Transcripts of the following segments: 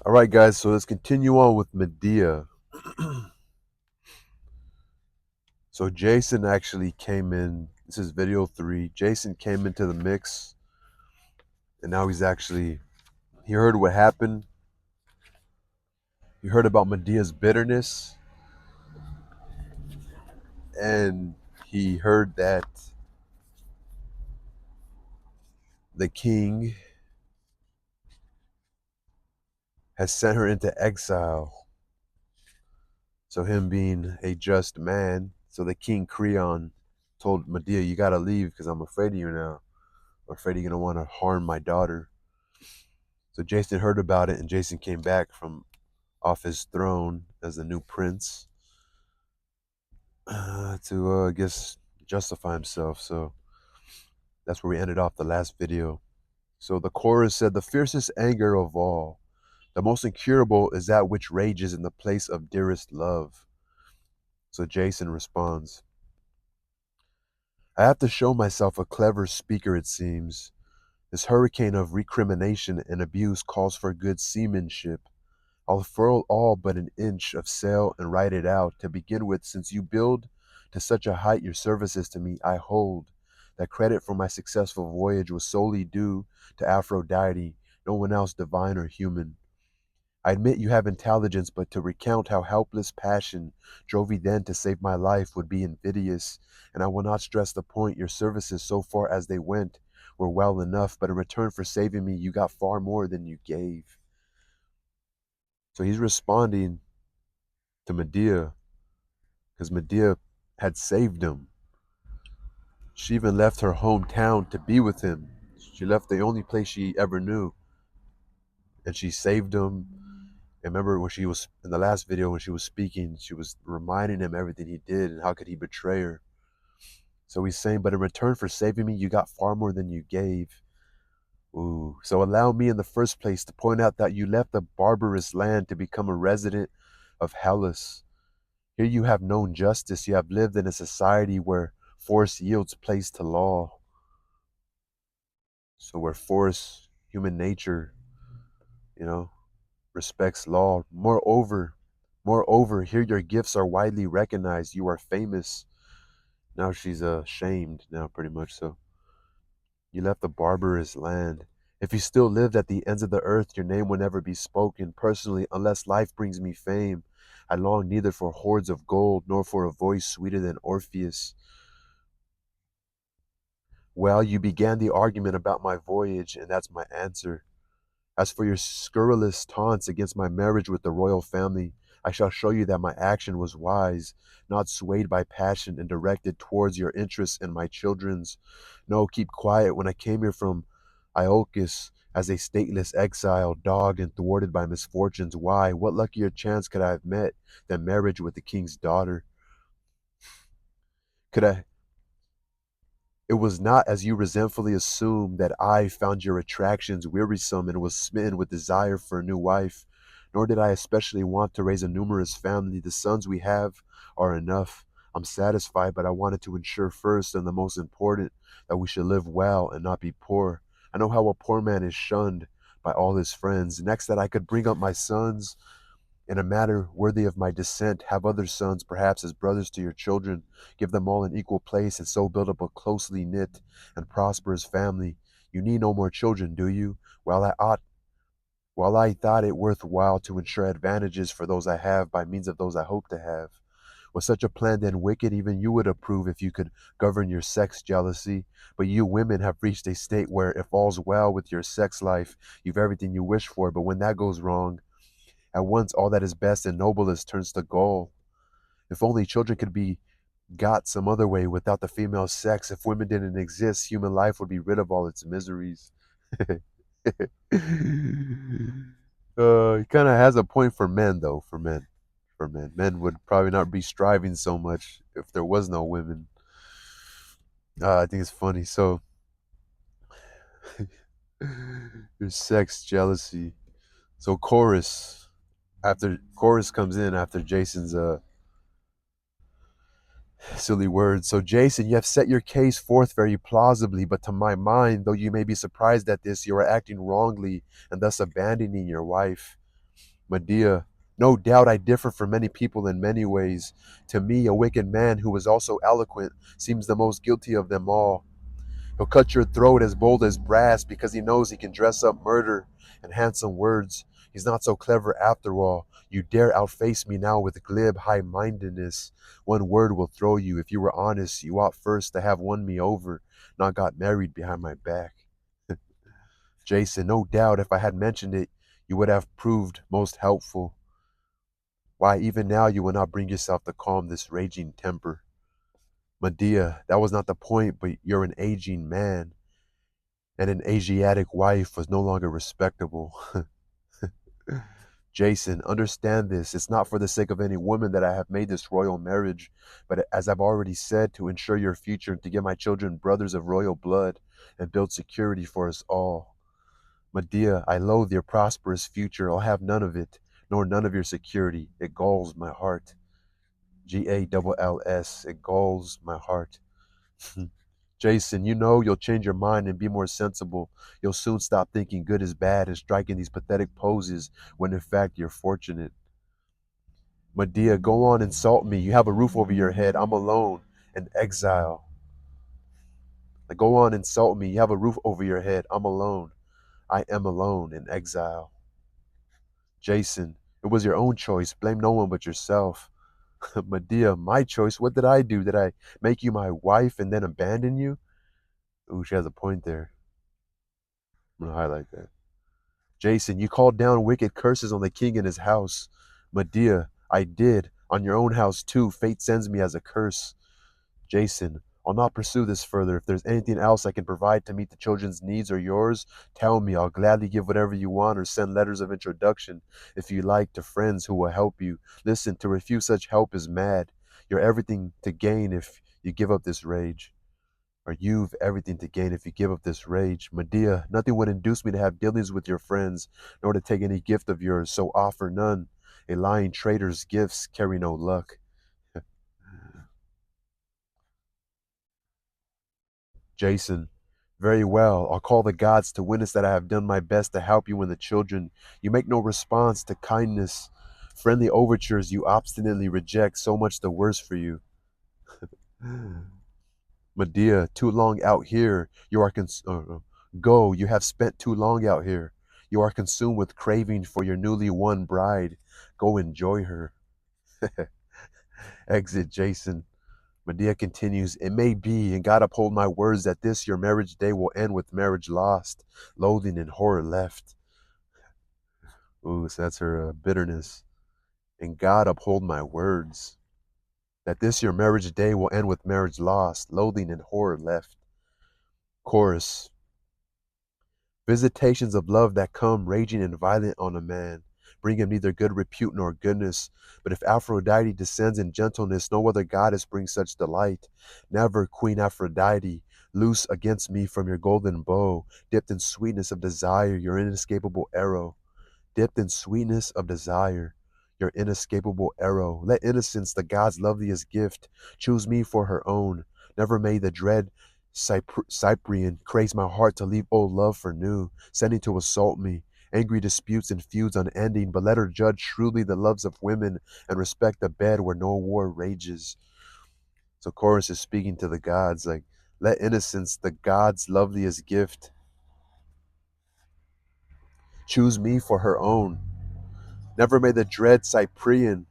All right, guys, so let's continue on with Medea. So Jason actually came in. This is video 3. Jason came into the mix, and now he heard what happened. He heard about Medea's bitterness, and he heard that the king has sent her into exile. So him being a just man, so the king Creon told Medea, you gotta leave because I'm afraid of you now. I'm afraid you're gonna want to harm my daughter. So Jason heard about it, and Jason came back from off his throne as the new prince to, I guess, justify himself. So that's where we ended off the last video. So the chorus said, the fiercest anger of all, the most incurable is that which rages in the place of dearest love. So Jason responds, I have to show myself a clever speaker, it seems. This hurricane of recrimination and abuse calls for good seamanship. I'll furl all but an inch of sail and ride it out. To begin with, since you build to such a height your services to me, I hold that credit for my successful voyage was solely due to Aphrodite, no one else divine or human. I admit you have intelligence, but to recount how helpless passion drove you then to save my life would be invidious, and I will not stress the point. Your services, so far as they went, were well enough, but in return for saving me, you got far more than you gave. So he's responding to Medea because Medea had saved him. She even left her hometown to be with him. She left the only place she ever knew, and she saved him. And remember when she was in the last video when she was speaking, she was reminding him everything he did and how could he betray her. So he's saying, but in return for saving me, you got far more than you gave. Ooh. So allow me in the first place to point out that you left a barbarous land to become a resident of Hellas. Here you have known justice. You have lived in a society where force yields place to law. So where force, human nature, you know, respects law. Moreover, here your gifts are widely recognized. You are famous. Now she's ashamed now, pretty much. So you left a barbarous land. If you still lived at the ends of the earth, your name would never be spoken. Personally, unless life brings me fame, I long neither for hoards of gold nor for a voice sweeter than Orpheus. Well, you began the argument about my voyage, and that's my answer. As for your scurrilous taunts against my marriage with the royal family, I shall show you that my action was wise, not swayed by passion and directed towards your interests and my children's. No, keep quiet. When I came here from Iolcus as a stateless exile, dogged and thwarted by misfortunes, why, what luckier chance could I have met than marriage with the king's daughter? Could I It was not, as you resentfully assume, that I found your attractions wearisome and was smitten with desire for a new wife, nor did I especially want to raise a numerous family. The sons we have are enough. I'm satisfied, but I wanted to ensure first and the most important that we should live well and not be poor. I know how a poor man is shunned by all his friends. Next, that I could bring up my sons in a matter worthy of my descent, have other sons, perhaps as brothers to your children, give them all an equal place, and so build up a closely knit and prosperous family. You need no more children, do you? While I thought it worthwhile to ensure advantages for those I have by means of those I hope to have. Was such a plan then wicked? Even you would approve if you could govern your sex jealousy. But you women have reached a state where, if all's well with your sex life, you've everything you wish for. But when that goes wrong, at once all that is best and noblest turns to gall. If only children could be got some other way without the female sex, if women didn't exist, human life would be rid of all its miseries. He kind of has a point for men, though. Men would probably not be striving so much if there was no women. I think it's funny. So, your sex jealousy. So, chorus comes in after Jason's silly words. So, Jason, you have set your case forth very plausibly, but to my mind, though you may be surprised at this, you are acting wrongly and thus abandoning your wife. Medea, no doubt I differ from many people in many ways. To me, a wicked man who is also eloquent seems the most guilty of them all. He'll cut your throat as bold as brass because he knows he can dress up murder in handsome words. He's not so clever after all. You dare outface me now with glib high-mindedness. One word will throw you. If you were honest, you ought first to have won me over, not got married behind my back. Jason, no doubt if I had mentioned it, you would have proved most helpful. Why, even now you will not bring yourself to calm this raging temper. Medea, that was not the point, but you're an aging man, and an Asiatic wife was no longer respectable. Jason, understand this. It's not for the sake of any woman that I have made this royal marriage, but as I've already said, to ensure your future and to give my children brothers of royal blood and build security for us all. Medea, I loathe your prosperous future. I'll have none of it, nor none of your security. It galls my heart. GALLS. It galls my heart. Jason, you know you'll change your mind and be more sensible. You'll soon stop thinking good is bad and striking these pathetic poses when in fact you're fortunate. Medea, go on, insult me. You have a roof over your head. I'm alone, in exile. Like, go on, insult me. You have a roof over your head. I'm alone. I am alone, in exile. Jason, it was your own choice. Blame no one but yourself. Medea, my choice? What did I do? Did I make you my wife and then abandon you? Ooh, she has a point there. I'm going to highlight that. Jason, you called down wicked curses on the king and his house. Medea, I did. On your own house, too. Fate sends me as a curse. Jason, I'll not pursue this further. If there's anything else I can provide to meet the children's needs or yours, tell me. I'll gladly give whatever you want or send letters of introduction, if you like, to friends who will help you. Listen, to refuse such help is mad. You're everything to gain if you give up this rage. Or you've everything to gain if you give up this rage. Medea, nothing would induce me to have dealings with your friends, nor to take any gift of yours, so offer none. A lying traitor's gifts carry no luck. Jason, very well. I'll call the gods to witness that I have done my best to help you and the children. You make no response to kindness. Friendly overtures you obstinately reject, so much the worse for you. Medea, too long out here. You are go, you have spent too long out here. You are consumed with craving for your newly won bride. Go enjoy her. Exit Jason. Medea continues, it may be, and God uphold my words, that this your marriage day will end with marriage lost, loathing and horror left. Ooh, so that's her bitterness. And God uphold my words, that this your marriage day will end with marriage lost, loathing and horror left. Chorus. Visitations of love that come raging and violent on a man, bring him neither good repute nor goodness. But if Aphrodite descends in gentleness, no other goddess brings such delight. Never, Queen Aphrodite, loose against me from your golden bow, dipped in sweetness of desire, your inescapable arrow. Dipped in sweetness of desire, your inescapable arrow. Let innocence, the god's loveliest gift, choose me for her own. Never may the dread Cyprian craze my heart to leave old love for new, sending to assault me. Angry disputes and feuds unending, but let her judge shrewdly the loves of women and respect the bed where no war rages. So Chorus is speaking to the gods, like, let innocence, the god's loveliest gift, choose me for her own. Never may the dread Cyprian,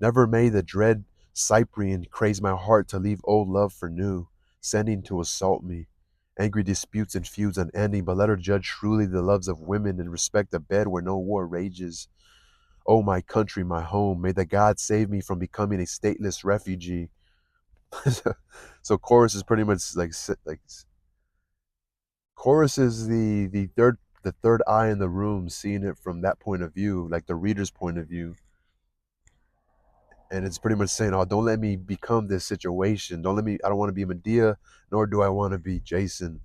never may the dread Cyprian craze my heart to leave old love for new, sending to assault me. Angry disputes and feuds unending, but let her judge shrewdly the loves of women and respect the bed where no war rages. Oh, my country, my home, may the gods save me from becoming a stateless refugee. So chorus is pretty much like chorus is the third eye in the room, seeing it from that point of view, like the reader's point of view. And it's pretty much saying, oh, don't let me become this situation. I don't want to be Medea, nor do I want to be Jason.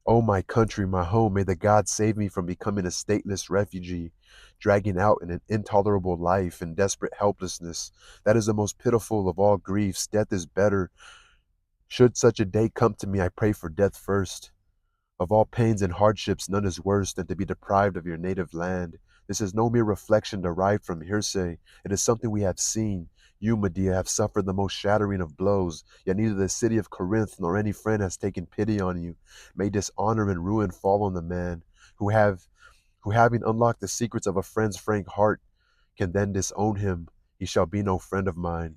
Oh, my country, my home, may the gods save me from becoming a stateless refugee, dragging out in an intolerable life in desperate helplessness. That is the most pitiful of all griefs. Death is better. Should such a day come to me, I pray for death first. Of all pains and hardships, none is worse than to be deprived of your native land. This is no mere reflection derived from hearsay. It is something we have seen. You, Medea, have suffered the most shattering of blows, yet neither the city of Corinth nor any friend has taken pity on you. May dishonor and ruin fall on the man who having unlocked the secrets of a friend's frank heart, can then disown him. He shall be no friend of mine.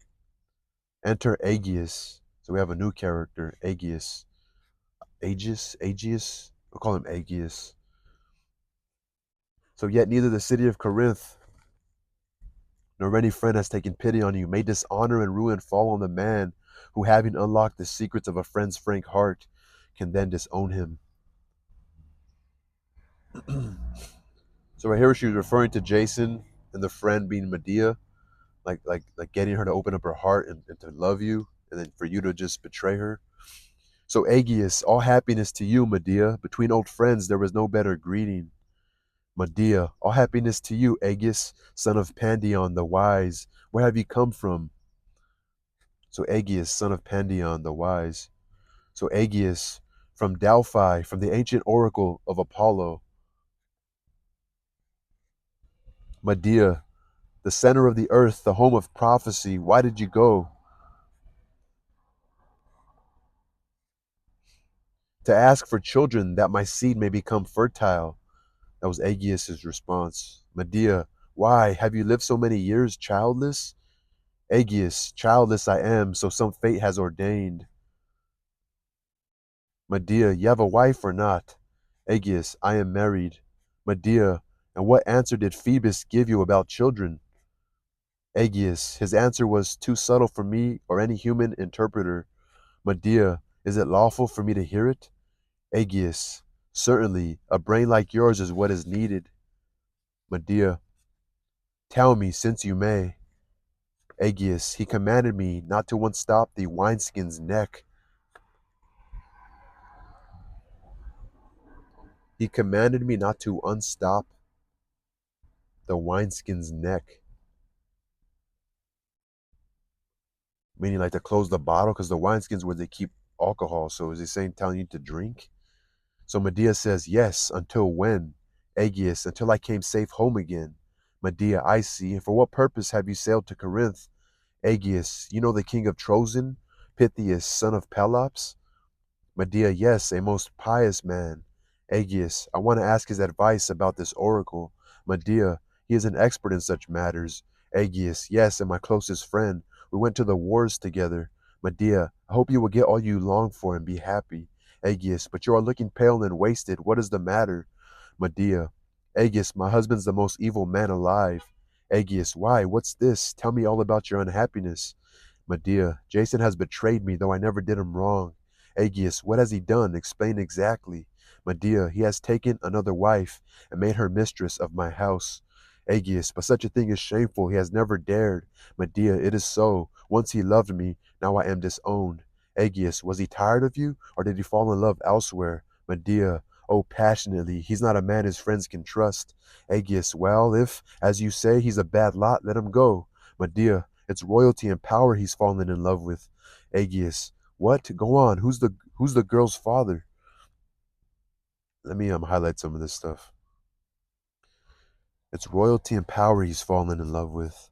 Enter Aegeus. So we have a new character, Aegeus. Aegeus? We'll call him Aegeus. So yet neither the city of Corinth nor any friend has taken pity on you. May dishonor and ruin fall on the man who, having unlocked the secrets of a friend's frank heart, can then disown him. So right here she was referring to Jason and the friend being Medea, like getting her to open up her heart and to love you, and then for you to just betray her. So Aegeus, all happiness to you, Medea. Between old friends there was no better greeting. Medea, all happiness to you, Aegeus, son of Pandion the wise. Where have you come from? So Aegeus, son of Pandion the wise. So Aegeus, from Delphi, from the ancient oracle of Apollo. Medea, the center of the earth, the home of prophecy. Why did you go? To ask for children, that my seed may become fertile. That was Aegeus's response. Medea, why? Have you lived so many years childless? Aegeus, childless I am, so some fate has ordained. Medea, you have a wife or not? Aegeus, I am married. Medea, and what answer did Phoebus give you about children? Aegeus, his answer was too subtle for me or any human interpreter. Medea, is it lawful for me to hear it? Aegeus, certainly, a brain like yours is what is needed. Medea, tell me, since you may. Aegeus, he commanded me not to unstop the wineskin's neck. He commanded me not to unstop the wineskin's neck. Meaning like to close the bottle, because the wineskins where they keep alcohol. So is he saying telling you to drink? So Medea says, yes, until when? Aegeus, until I came safe home again. Medea, I see. And for what purpose have you sailed to Corinth? Aegeus, you know the king of Trozen, Pythias, son of Pelops? Medea, yes, a most pious man. Aegeus, I want to ask his advice about this oracle. Medea, he is an expert in such matters. Aegeus, yes, and my closest friend. We went to the wars together. Medea, I hope you will get all you long for and be happy. Aegeus, but you are looking pale and wasted. What is the matter? Medea, Aegeus, my husband's the most evil man alive. Aegeus, why? What's this? Tell me all about your unhappiness. Medea, Jason has betrayed me, though I never did him wrong. Aegeus, what has he done? Explain exactly. Medea, he has taken another wife and made her mistress of my house. Aegeus, but such a thing is shameful. He has never dared. Medea, it is so. Once he loved me, now I am disowned. Aegeus, was he tired of you, or did he fall in love elsewhere? Medea, oh, passionately. He's not a man his friends can trust. Aegeus, well, if, as you say, he's a bad lot, let him go. Medea, it's royalty and power he's fallen in love with. Aegeus, what? Go on. Who's the girl's father? Let me highlight some of this stuff. It's royalty and power he's fallen in love with.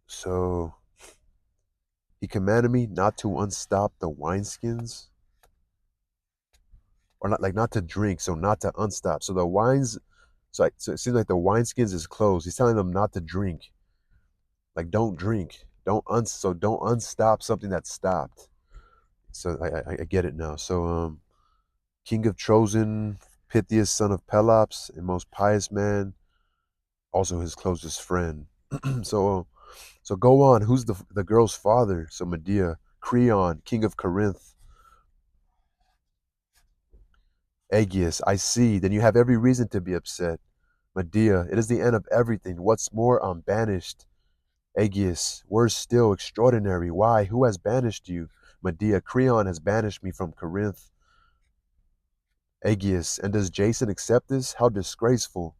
So he commanded me not to unstop the wineskins, or not to drink, so not to unstop. So the wines, so it seems like the wineskins is closed. He's telling them not to drink, like don't drink, don't unstop something that's stopped. So I get it now. So king of Trozen, Pythias, son of Pelops, and most pious man, also his closest friend. so so go on. Who's the girl's father? So Medea, Creon, king of Corinth. Aegeus, I see. Then you have every reason to be upset. Medea, it is the end of everything. What's more, I'm banished. Aegeus, worse still, extraordinary. Why? Who has banished you? Medea, Creon has banished me from Corinth. Aegeus, and does Jason accept this? How disgraceful.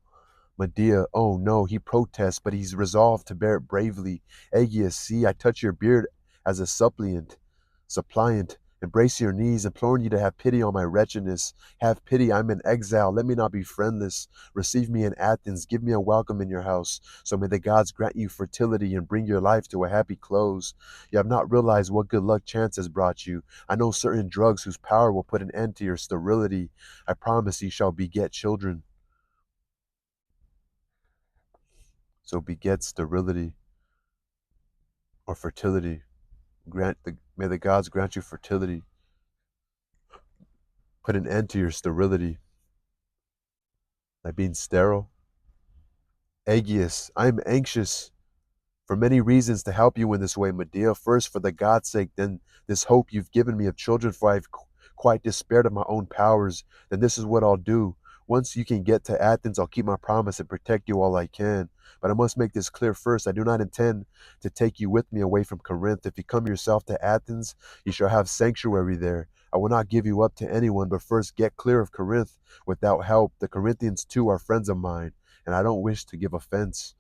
Medea, oh no, he protests, but he's resolved to bear it bravely. Aegeus, see, I touch your beard as a suppliant. Embrace your knees, imploring you to have pity on my wretchedness. Have pity, I'm in exile. Let me not be friendless. Receive me in Athens. Give me a welcome in your house. So may the gods grant you fertility and bring your life to a happy close. You have not realized what good luck chance has brought you. I know certain drugs whose power will put an end to your sterility. I promise you shall beget children. So beget sterility or fertility. May the gods grant you fertility. Put an end to your sterility, like being sterile. Aegeus, I am anxious for many reasons to help you in this way, Medea. First, for the God's sake, then this hope you've given me of children, for I've quite despaired of my own powers. Then this is what I'll do. Once you can get to Athens, I'll keep my promise and protect you all I can. But I must make this clear first. I do not intend to take you with me away from Corinth. If you come yourself to Athens, you shall have sanctuary there. I will not give you up to anyone, but first get clear of Corinth without help. The Corinthians too are friends of mine, and I don't wish to give offense.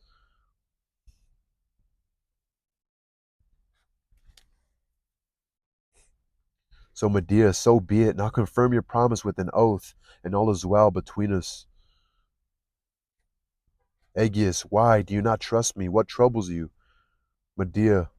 So Medea, so be it. Now confirm your promise with an oath, and all is well between us. Aegeus, why do you not trust me? What troubles you? Medea,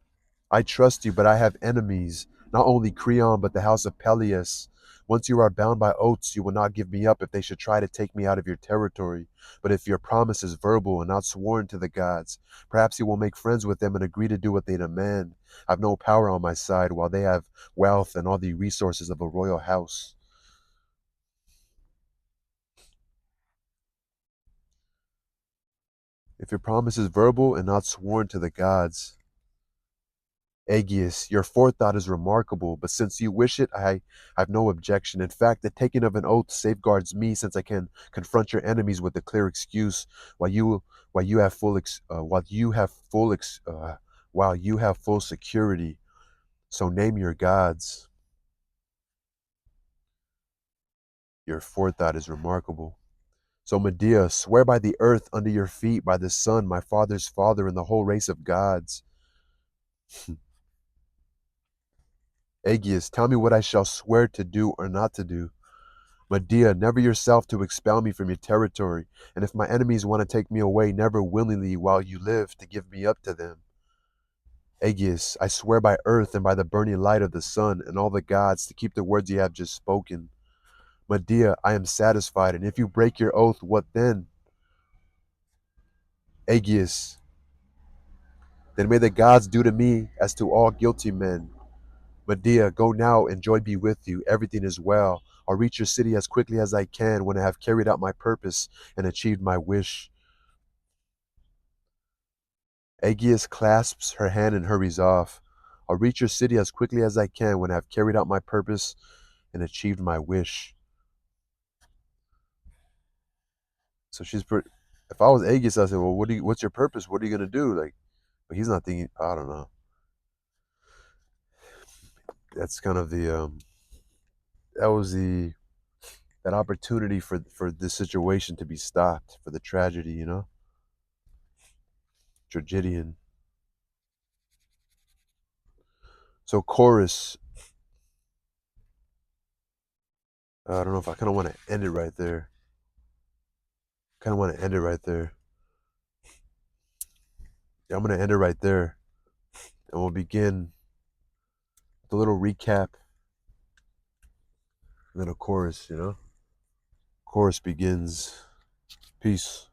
I trust you, but I have enemies, not only Creon, but the house of Peleus. Once you are bound by oaths, you will not give me up if they should try to take me out of your territory. But if your promise is verbal and not sworn to the gods, perhaps you will make friends with them and agree to do what they demand. I've no power on my side, while they have wealth and all the resources of a royal house. If your promise is verbal and not sworn to the gods, Aegeus, your forethought is remarkable, but since you wish it, I have no objection. In fact, the taking of an oath safeguards me, since I can confront your enemies with a clear excuse, while you while you have full ex, while you have full ex, while you have full security. So name your gods. Your forethought is remarkable. So Medea, swear by the earth under your feet, by the sun, my father's father, and the whole race of gods. Aegeus, tell me what I shall swear to do or not to do. Medea, never yourself to expel me from your territory, and if my enemies want to take me away, never willingly while you live to give me up to them. Aegeus, I swear by earth and by the burning light of the sun and all the gods to keep the words you have just spoken. Medea, I am satisfied, and if you break your oath, what then? Aegeus, then may the gods do to me as to all guilty men. Medea, go now, and joy be with you. Everything is well. I'll reach your city as quickly as I can when I have carried out my purpose and achieved my wish. Aegeus clasps her hand and hurries off. I'll reach your city as quickly as I can when I have carried out my purpose and achieved my wish. So if I was Aegeus, I said, well, what's your purpose? What are you going to do? Like, but he's not thinking, I don't know. That's kind of that was that opportunity for this situation to be stopped, for the tragedy, tragedian. So chorus, I don't know if I kind of want to end it right there. Kind of want to end it right there. Yeah, I'm going to end it right there. And we'll begin with a little recap. And then a chorus, Chorus begins. Peace.